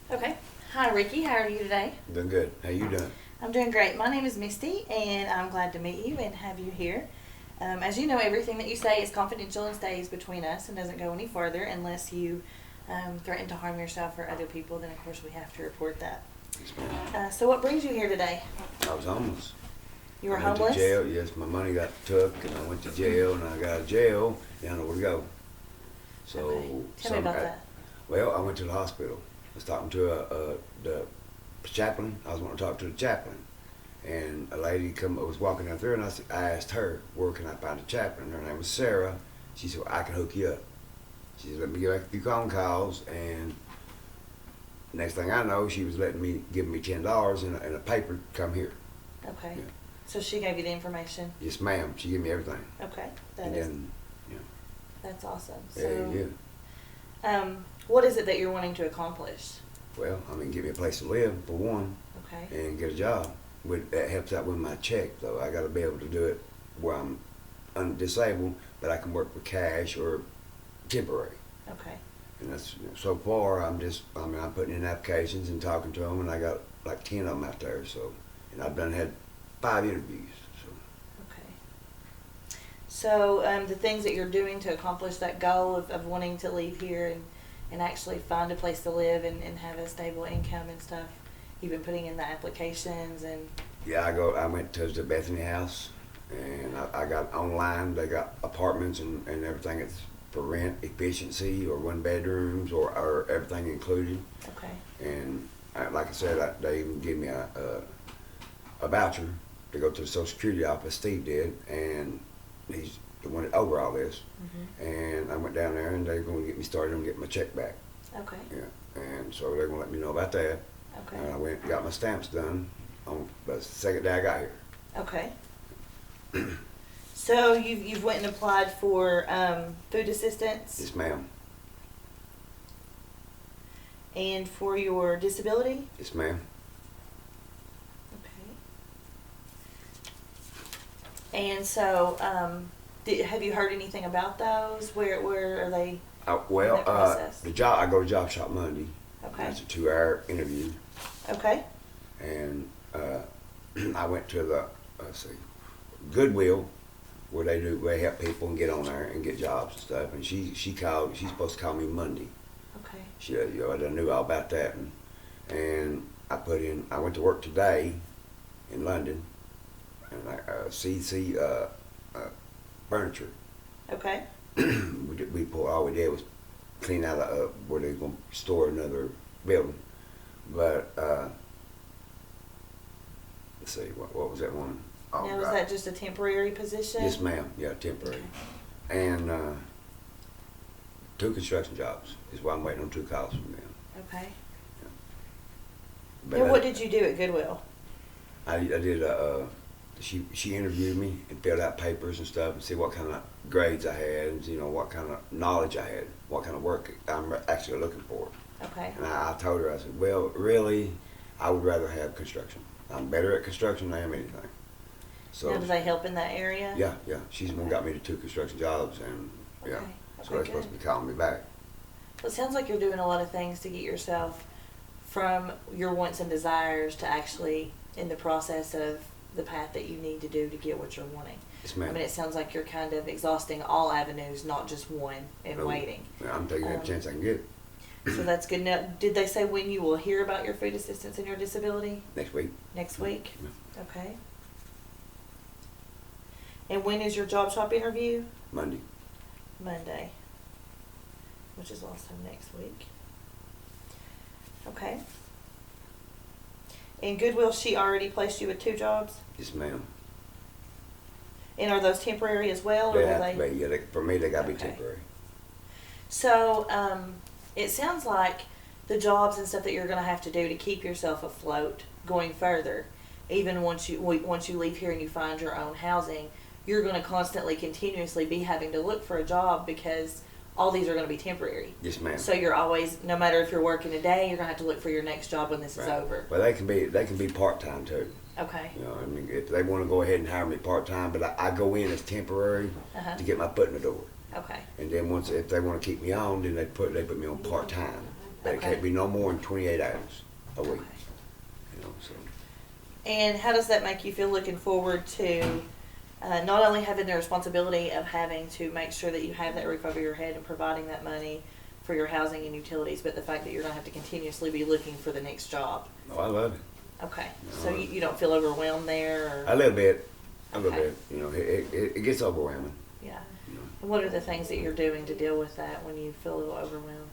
Okay. Hi, Ricky. How are you today? Doing good. How you doing? I'm doing great. My name is Misty, and I'm glad to meet you and have you here. As you know, everything that you say is confidential and stays between us and doesn't go any further unless you threaten to harm yourself or other people. Then, of course, we have to report that. Yes, ma'am. So, what brings you here today? I was homeless. You were I went homeless? to jail. Yes, my money got took, and I went to jail, and I got out of jail. And I don't know where to go. So, Okay. Tell me about that. Well, I went to the hospital. I was talking to the chaplain. I was wanting to talk to the chaplain, and a lady was walking down through, and I asked her, "Where can I find a chaplain?" Her name was Sarah. She said, well, "I can hook you up." She said, "Let me make a few phone calls," and next thing I know, she was giving me $10 and a paper to come here. Okay. Yeah. So she gave you the information. Yes, ma'am. She gave me everything. Okay. That's awesome. So, what is it that you're wanting to accomplish? Well, give me a place to live for one, Okay. and get a job. That helps out with my check, though. I got to be able to do it where I'm disabled, but I can work for cash or temporary. Okay. And that's so far. I'm putting in applications and talking to them, and I got like 10 of them out there. So, and I've had 5 interviews. So. Okay. So the things that you're doing to accomplish that goal of wanting to leave here and actually find a place to live and have a stable income and stuff, you've been putting in the applications and... Yeah, I went to the Bethany House, and I got online. They got apartments and everything. It's for rent, efficiency, or 1 bedrooms, or everything included. Okay. And like I said, they even gave me a voucher to go to the Social Security office. Steve did, and he's the one that over all this. Mm-hmm. And I went down there, and they're going to get me started on getting my check back. Okay. Yeah, and so they're going to let me know about that. Okay. And I went and got my stamps done on the second day I got here. Okay. So you've went and applied for food assistance Yes, ma'am. and for your disability? Yes, ma'am. Okay. And so, have you heard anything about those? Where are they? Well, that process? I go to Job Shop Monday. Okay. That's a 2-hour interview, Okay. and I went to the Goodwill, where they help people and get on there and get jobs and stuff. And she called. She's supposed to call me Monday. Okay. I knew all about that, and I went to work today in London, and CC Furniture. Okay. All we did was clean out where they're going to store another building. But let's see, what was that one? Oh, Now, was that just a temporary position? Yes, ma'am. Yeah, temporary. And 2 construction jobs is why I'm waiting on 2 calls from them. Okay. But And what did you do at Goodwill? I did she interviewed me and filled out papers and stuff and see what kind of grades I had and what kind of knowledge I had, what kind of work I'm actually looking for. Okay. And I told her, I said, well, really, I would rather have construction. I'm better at construction than I am anything. So Now, do they help in that area? yeah. She's the one got me to 2 construction jobs, and yeah. Okay. So they're supposed to be calling me back. Well, it sounds like you're doing a lot of things to get yourself from your wants and desires to actually in the process of the path that you need to do to get what you're wanting. Yes, ma'am. It sounds like you're kind of exhausting all avenues, not just one, and waiting. Yeah, I'm taking every chance I can get. So that's good. Now, did they say when you will hear about your food assistance and your disability? Next week. Next week? Yeah. Okay. And when is your job shop interview? Monday. Monday, which is also next week. Okay. And Goodwill, she already placed you with 2 jobs? Yes, ma'am. And are those temporary as well? Or They will have to be. Yeah, for me, they got to be Okay. temporary. So, it sounds like the jobs and stuff that you're going to have to do to keep yourself afloat going further, even once you leave here and you find your own housing, you're going to constantly, continuously be having to look for a job because all these are going to be temporary. Yes, ma'am. So you're always, no matter if you're working a day, you're going to have to look for your next job when this is Right. over. Well, they can be part-time too. Okay. If they want to go ahead and hire me part-time, but I go in as temporary Uh-huh. to get my foot in the door. Okay. And then once, if they want to keep me on, then they put me on part-time. They Okay. can't be no more than 28 hours a week. Okay. You know, so. And how does that make you feel looking forward to not only having the responsibility of having to make sure that you have that roof over your head and providing that money for your housing and utilities, but the fact that you're going to have to continuously be looking for the next job? Oh, I love it. Okay. So you don't feel overwhelmed there? Or? A little bit. A little Okay. bit. You know, it gets overwhelming. Yeah. You know. And what are the things that you're doing to deal with that when you feel a little overwhelmed?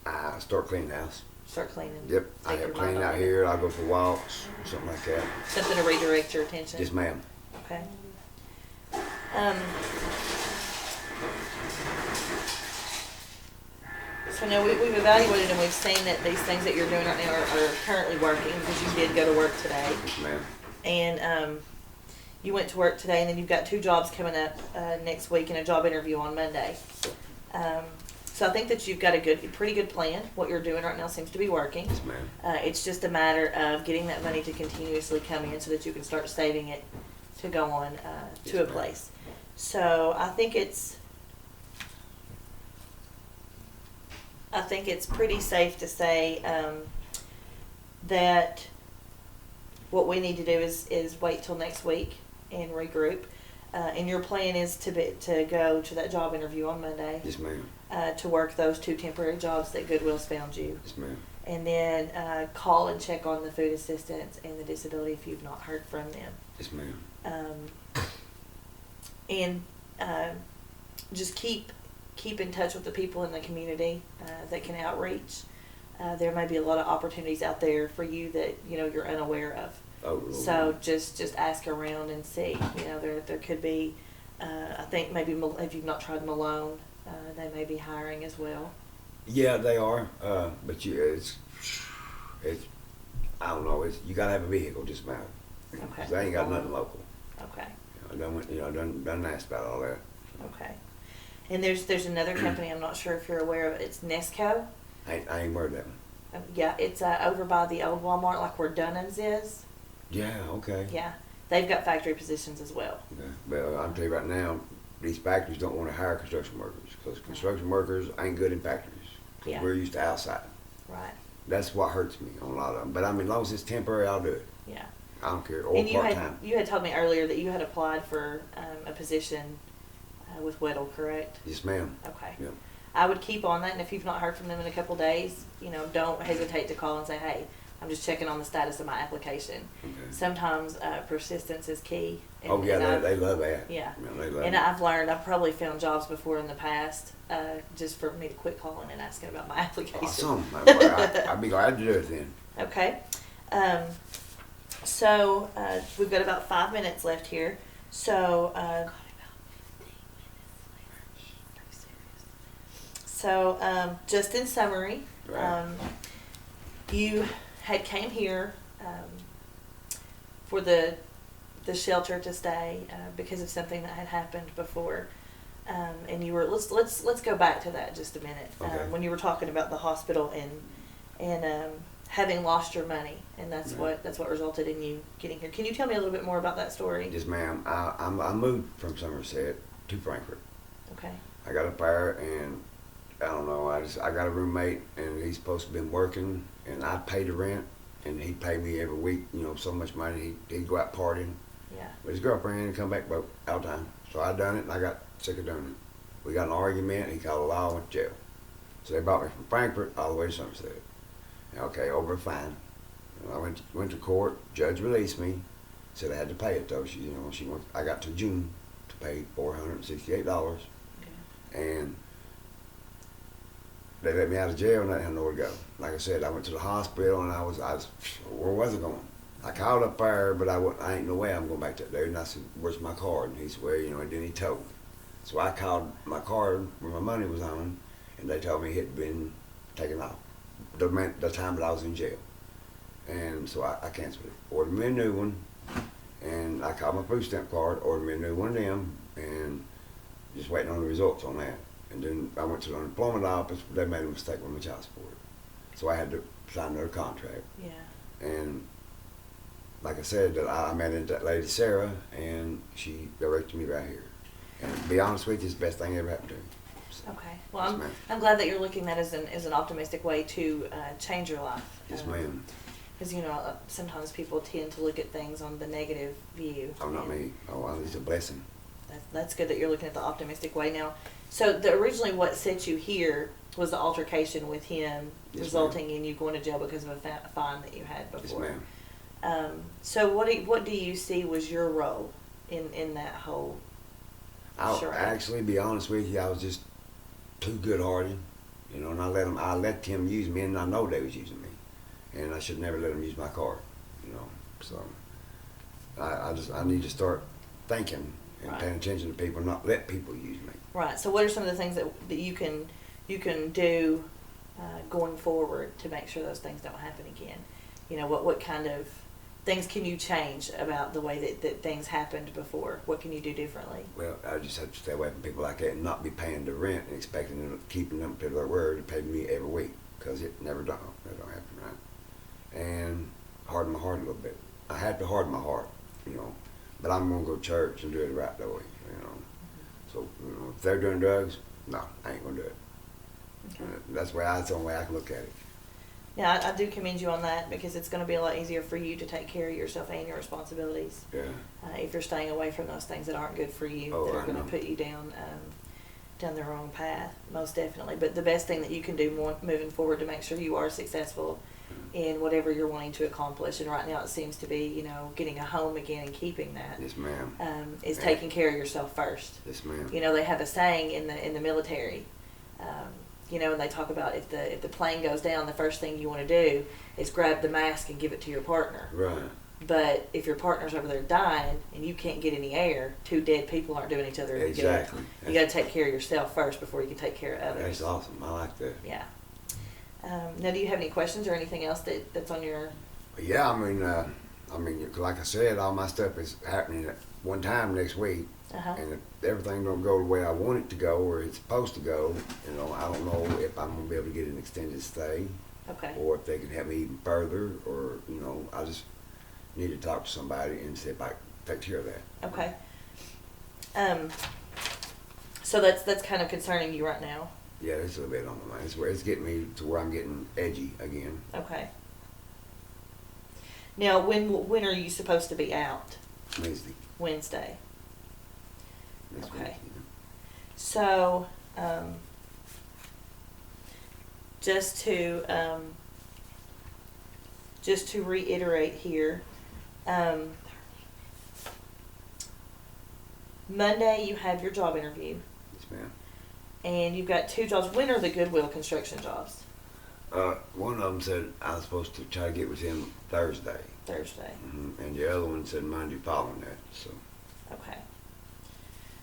I start cleaning the house. Start cleaning. Yep. I Take have your cleaning mind out off it. here. I go for walks, something like that. Something to redirect your attention. Yes, ma'am. Okay. Um, so now we've evaluated and we've seen that these things that you're doing right now are currently working because you did go to work today. Yes, ma'am. And you went to work today, and then you've got 2 jobs coming up next week and a job interview on Monday. So I think that you've got a pretty good plan. What you're doing right now seems to be working. Yes, ma'am. It's just a matter of getting that money to continuously come in so that you can start saving it to go on to Yes, a ma'am. place. So I think it's pretty safe to say that what we need to do is wait till next week and regroup. And your plan is to go to that job interview on Monday. Yes, ma'am. To work those 2 temporary jobs that Goodwill's found you. Yes, ma'am. And then call and check on the food assistance and the disability if you've not heard from them. Yes, ma'am. And just keep in touch with the people in the community that can outreach. There may be a lot of opportunities out there for you that you're unaware of. Oh, Lord. So just ask around and see. There could be. I think maybe if you've not tried Malone, they may be hiring as well. Yeah, they are. But it's I don't know. You gotta have a vehicle, just about. Okay. 'Cause they ain't got nothing local. Okay. Done asked about all that. Okay. And there's another company I'm not sure if you're aware of. It's Nesco. I ain't worried that one. Yeah, it's over by the old Walmart, like where Dunham's is. Yeah, okay. Yeah, they've got factory positions as well. Okay. But I'm tell you right now, these factories don't want to hire construction workers because construction workers ain't good in factories. 'Cause Yeah. we're used to outside. Right. That's what hurts me on a lot of them. But I mean, as long as it's temporary, I'll do it. Yeah. I don't care. Or And part time. you had told me earlier that you had applied for a position with Weddle, correct? Yes, ma'am. Okay. Yeah. I would keep on that, and if you've not heard from them in a couple days, don't hesitate to call and say, "Hey, I'm just checking on the status of my application." Okay. Sometimes persistence is key. Oh yeah, they love that. Yeah. They love And it. I've learned, I've probably found jobs before in the past, just for me to quit calling and asking about my application. Awesome. I'd be glad to do it then. Okay. So we've got about 5 minutes left here. So, just in summary, Right. you had came here for the shelter to stay because of something that had happened before, and you were let's go back to that just a minute. Okay. When you were talking about the hospital and having lost your money, and that's Right. what resulted in you getting here. Can you tell me a little bit more about that story? Yes, ma'am. I moved from Somerset to Frankfurt. Okay. I got up there and I don't know. I got a roommate and he's supposed to been working and I paid the rent and he paid me every week. So much money. He'd go out partying. Yeah. But his girlfriend and come back broke all the time. So I done it and I got sick of doing it. We got in an argument. He called the law and went to jail. So they brought me from Frankfurt all the way to Somerset. Okay, over a fine. I went to court. Judge released me. Said I had to pay it though. I got to June to pay $468, Okay. and they let me out of jail and I didn't have nowhere to go. Like I said, I went to the hospital and I was where was I going? I called up there, but I ain't no way I'm going back that day. And I said, "Where's my card?" And he said, "Well, and then he told me." So I called my card where my money was on, and they told me it had been taken off the time that I was in jail. And so I canceled it. Ordered me a new one, and I called my food stamp card, ordered me a new one of them, and just waiting on the results on that. And then I went to the unemployment office, but they made a mistake with my child support. So I had to sign another contract. Yeah. And like I said, that I met that lady Sarah, and she directed me right here. And to be honest with you, it's the best thing ever happened to me. So, Okay. Well, yes, ma'am. I'm glad that you're looking at it as an optimistic way to change your life. Yes, ma'am. Because, you know, sometimes people tend to look at things on the negative view. Oh, not me. Oh, well, it's a blessing. That's good that you're looking at the optimistic way now. So originally what set you here was the altercation with him, Yes, resulting in you going to jail because of a fine that you had before. Yes, ma'am. So what do you see was your role in that whole I'll charade? actually be honest with you. I was just too good-hearted, you know, and I let him use me, and I know they was using me, and I should never let him use my car, you know. So I need to start thinking and Right. paying attention to people, not let people use me. Right. So what are some of the things that you can do going forward to make sure those things don't happen again? You know, what kind of things can you change about the way that things happened before? What can you do differently? Well, I just have to stay away from people like that and not be paying the rent and expecting them, keeping them to their word to pay me every week, because it never don't. That don't happen, right? And harden my heart a little bit. I had to harden my heart, you know, but I'm gonna go to church and do it the right way, you know. So, you know, if they're doing drugs, no, I ain't gonna do it. Okay. That's the only way I can look at it. Yeah, I do commend you on that, because it's going to be a lot easier for you to take care of yourself and your responsibilities Yeah. if you're staying away from those things that aren't good for you, Oh, that are I going to know. put you down the wrong path, most definitely. But the best thing that you can do moving forward to make sure you are successful in whatever you're wanting to accomplish, and right now it seems to be, you know, getting a home again and keeping that, Yes, ma'am. is Yeah. taking care of yourself first. Yes, ma'am. You know, they have a saying in the military, you know, and they talk about if the plane goes down, the first thing you want to do is grab the mask and give it to your partner. Right. But if your partner's over there dying and you can't get any air, two dead people aren't doing each other any Exactly. good. You got to take care of yourself first before you can take care of others. That's awesome. I like that. Yeah. Now, do you have any questions or anything else that's on your? Yeah, I mean, like I said, all my stuff is happening at one time next week, and if everything don't go the way I want it to go or it's supposed to go, you know, I don't know if I'm gonna be able to get an extended stay, Okay. or if they can help me even further, or you know, I just need to talk to somebody and see if I can take care of that. Okay. So that's kind of concerning you right now. Yeah, it's a little bit on my mind. It's getting me to where I'm getting edgy again. Okay. Now, when are you supposed to be out? Wednesday. Wednesday. Next Okay. week, So, just to reiterate here, Monday you have your job interview, Yes, ma'am. and you've got two jobs. When are the Goodwill construction jobs? One of them said I was supposed to try to get with him Thursday. Thursday. And the other one said Monday following that. So Okay.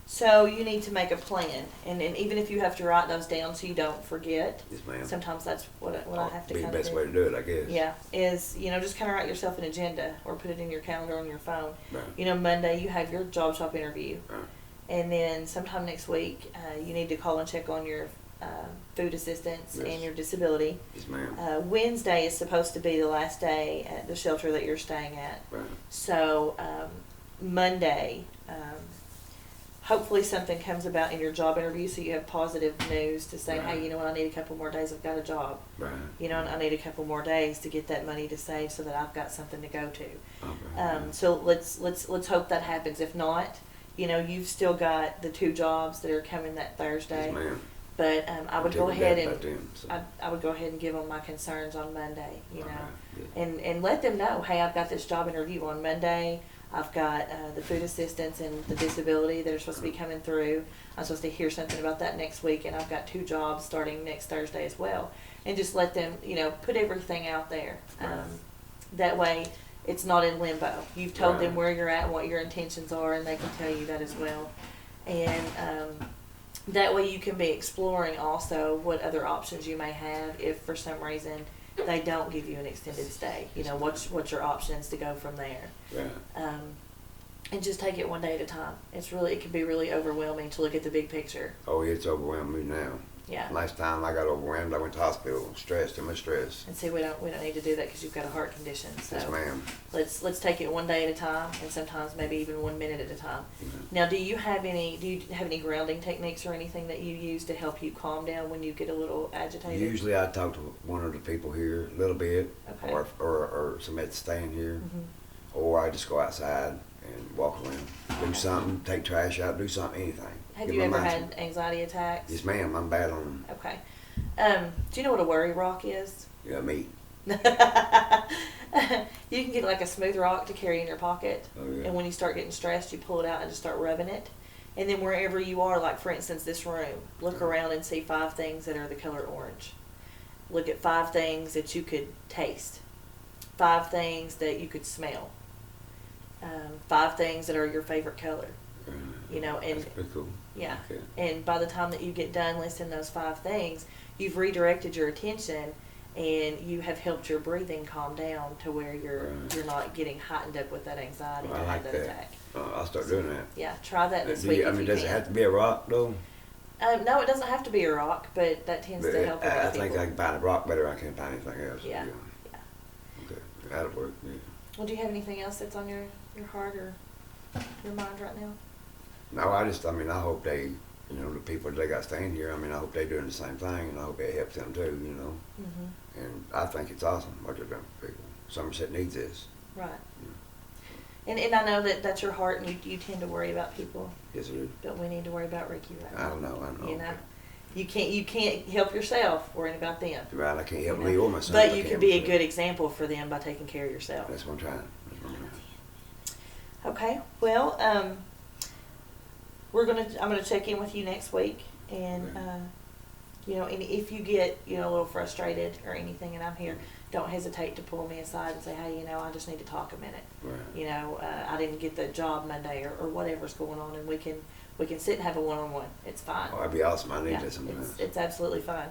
So you need to make a plan, and even if you have to write those down so you don't forget. yes, ma'am. Sometimes that's what I have to be the kind of best do. way to do it, I guess. Yeah, is, you know, just kind of write yourself an agenda or put it in your calendar on your phone. Right. You know, Monday you have your job shop interview, Right. and then sometime next week you need to call and check on your food assistance Yes. and your disability. Yes, ma'am. Wednesday is supposed to be the last day at the shelter that you're staying at. Right. So Monday, hopefully something comes about in your job interview so you have positive news to say, Right. hey, you know what, I need a couple more days, I've got a job. Right. You know, and I need a couple more days to get that money to save so that I've got something to go to. Okay. So let's hope that happens. If not, you know, you've still got the two jobs that are coming that Thursday. Yes, ma'am. But I would Tell go your ahead dad and about them, so. I would go ahead and give them my concerns on Monday. You know, Alright, good. and let them know, hey, I've got this job interview on Monday. I've got the food assistance and the disability that are supposed to be coming through. I'm supposed to hear something about that next week, and I've got two jobs starting next Thursday as well. And just let them, you know, put everything out there. Right. That way, it's not in limbo. You've told them Right. where you're at and what your intentions are, and they can tell you that as well. And that way, you can be exploring also what other options you may have if, for some reason, they don't give you an extended stay. You know, what's your options to go from there. Right. And just take it one day at a time. It can be really overwhelming to look at the big picture. Oh, it's overwhelming me now. Yeah. Last time I got overwhelmed, I went to the hospital, stressed, too much stress. And see, we don't need to do that because you've got a heart condition. So Yes, ma'am. let's take it one day at a time, and sometimes maybe even 1 minute at a time. Mm-hmm. Now, do you have any grounding techniques or anything that you use to help you calm down when you get a little agitated? Usually I talk to one of the people here a little bit, Okay. or somebody that's staying here, Mhm. or I just go outside and walk around, do something, take trash out, do something, anything. Have Get you my ever mind had anxiety attacks? Yes, ma'am. I'm bad on Okay. Do you know what a worry rock is? meat. You can get like a smooth rock to carry in your pocket, Oh, yeah. and when you start getting stressed, you pull it out and just start rubbing it. And then wherever you are, like for instance this room, look around and see 5 things that are the color orange. Look at 5 things that you could taste, 5 things that you could smell, 5 things that are your favorite color. You know, and That's pretty cool. yeah. Okay. And by the time that you get done listing those 5 things, you've redirected your attention and you have helped your breathing calm down to where Right. you're not getting heightened up with that anxiety I to have like that that. attack. I'll start doing that. Yeah, try that this Do week you, if you does can. it have to be a rock though? No, it doesn't have to be a rock, but that tends But to help a lot I of think people. I can find a rock better. I can't find anything else. Yeah. Yeah. Okay, that'll work. Yeah. Well, do you have anything else that's on your heart or your mind right now? No, I hope they, the people that they got staying here, I hope they're doing the same thing, and I hope it helps them too, Mm-hmm. And I think it's awesome what they're doing for people. Somerset needs this. Right. And I know that that's your heart, and you tend to worry about people, Yes, it is. but we need to worry about Ricky right now. I know. You know, you can't help yourself worrying about them. Right, I can't help You know? me or myself. But I you can't could be a help good example for them by taking care of yourself. That's what I'm trying. Okay. Well, I'm gonna check in with you next week, and and if you get a little frustrated or anything, and I'm here, don't hesitate to pull me aside and say, hey, I just need to talk a minute. Right. I didn't get the job Monday or whatever's going on, and we can sit and have a one-on-one. It's fine. Oh, that'd be awesome. I need Yeah, that sometimes. it's absolutely fine.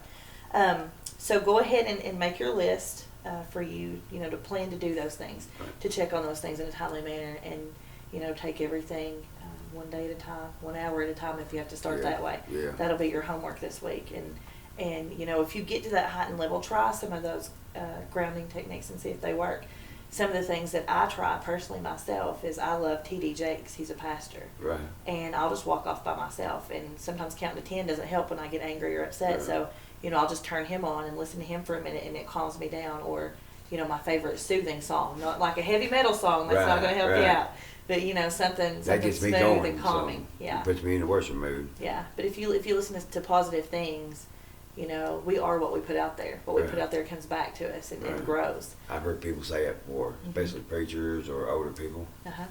So go ahead and make your list for you, to plan to do those things, Right. to check on those things in a timely manner, and take everything one day at a time, 1 hour at a time if you have to start Yeah, that way. yeah. That'll be your homework this week. And if you get to that heightened level, try some of those grounding techniques and see if they work. Some of the things that I try personally myself is I love T.D. Jakes. He's a pastor. Right. And I'll just walk off by myself, and sometimes counting to 10 doesn't help when I get angry or upset. Right. So, I'll just turn him on and listen to him for a minute, and it calms me down. Or, my favorite soothing song, not like a heavy metal song, that's not going to help you Right. out. But, something That gets smooth me going. and calming. So Yeah. it puts me in the worship mood. Yeah. But if you listen to positive things, we are what we put out there. What we Right. put out there comes back to us and Right. grows. I've heard people say that before, especially preachers or older people. Uh-huh.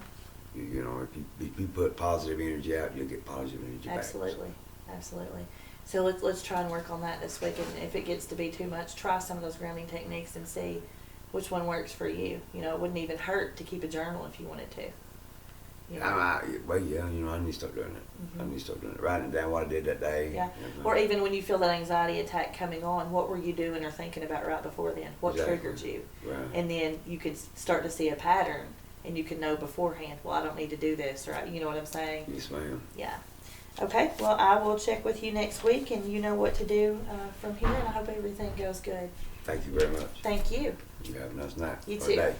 If you put positive energy out, you'll get positive energy back. Absolutely. Absolutely. So let's try and work on that this week. And if it gets to be too much, try some of those grounding techniques and see which one works for you. It wouldn't even hurt to keep a journal if you wanted to. I need to start doing it. I need to start doing it. Writing down what I did that day. Yeah. Or even when you feel that anxiety attack coming on, what were you doing or thinking about right before then? What Exactly. triggered you? Right. And then you could start to see a pattern, and you can know beforehand, well, I don't need to do this, or you know what I'm saying? Yes, ma'am. Yeah. Okay, well, I will check with you next week, and you know what to do from here, and I hope everything goes good. Thank you very much. Thank you. You have a nice night. You or too. day.